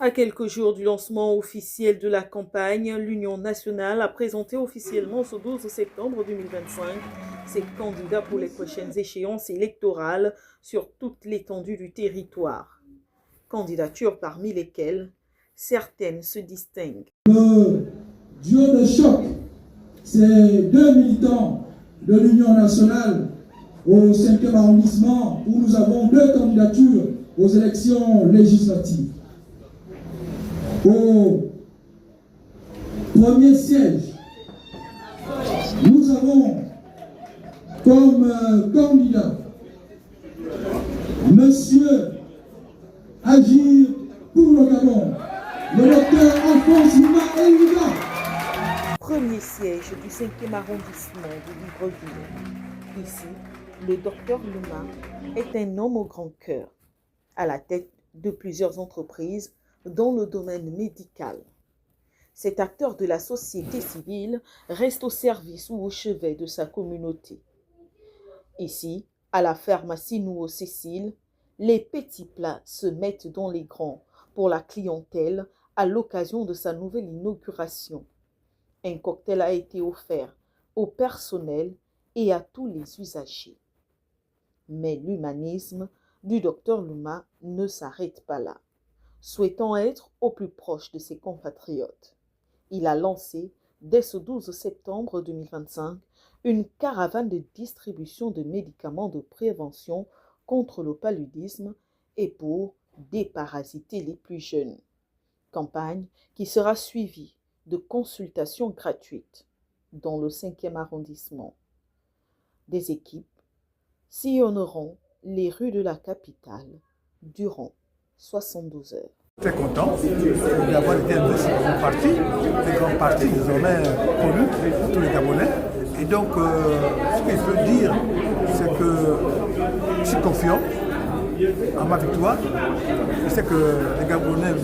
À quelques jours du lancement officiel de la campagne, l'Union nationale a présenté officiellement ce 12 septembre 2025 ses candidats pour les prochaines échéances électorales sur toute l'étendue du territoire. Candidatures parmi lesquelles certaines se distinguent. Le duo de choc, c'est deux militants de l'Union nationale au 5e arrondissement où nous avons deux candidatures aux élections législatives. Au premier siège, nous avons comme candidat Monsieur Agir pour le Gabon, le docteur Alphonse Luma Elida. Premier siège du 5e arrondissement de Libreville. Ici, le docteur Luma est un homme au grand cœur, à la tête de plusieurs entreprises dans le domaine médical. Cet acteur de la société civile reste au service ou au chevet de sa communauté. Ici, à la pharmacie Nouveau-Cécile, les petits plats se mettent dans les grands pour la clientèle à l'occasion de sa nouvelle inauguration. Un cocktail a été offert au personnel et à tous les usagers. Mais l'humanisme du docteur Luma ne s'arrête pas là. Souhaitant être au plus proche de ses compatriotes, il a lancé, dès ce 12 septembre 2025, une caravane de distribution de médicaments de prévention contre le paludisme et pour déparasiter les plus jeunes. Campagne qui sera suivie de consultations gratuites dans le 5e arrondissement. Des équipes sillonneront les rues de la capitale durant 72 heures. Très content d'avoir été investi dans un parti, un grand parti désormais connu pour tous les Gabonais. Et donc, ce que je peux dire, c'est que je suis confiant en ma victoire. Je sais que les Gabonais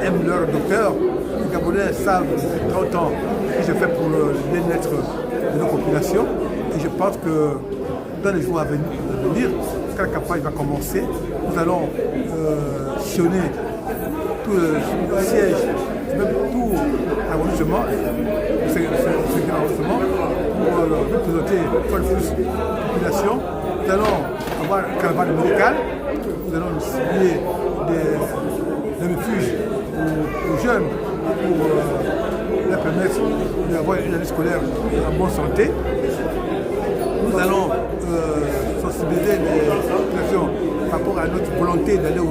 aiment leur docteur. Les Gabonais savent depuis 30 ans ce que je fais pour le bien-être de nos populations. Et je pense que dans les jours à venir, quand la campagne va commencer, nous allons sillonner tout le siège, même tout l'arrondissement, ce grand arrondissement, pour représenter une plus de population. Nous allons avoir un caravane médical, nous allons cibler des refuges aux jeunes pour leur permettre d'avoir une année scolaire en bonne santé. Nous allons sensibiliser les populations par rapport à notre volonté d'aller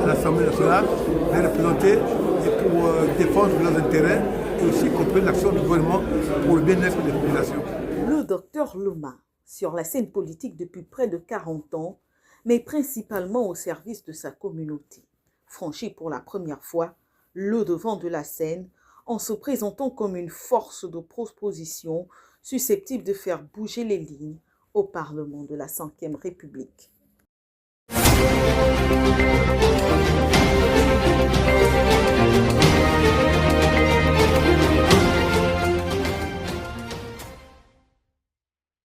à l'Assemblée nationale, les représenter et pour défendre leurs intérêts et aussi comprendre l'action du gouvernement pour le bien-être des populations. Le docteur Luma, sur la scène politique depuis près de 40 ans, mais principalement au service de sa communauté, franchit pour la première fois le devant de la scène en se présentant comme une force de proposition susceptible de faire bouger les lignes au Parlement de la 5e République.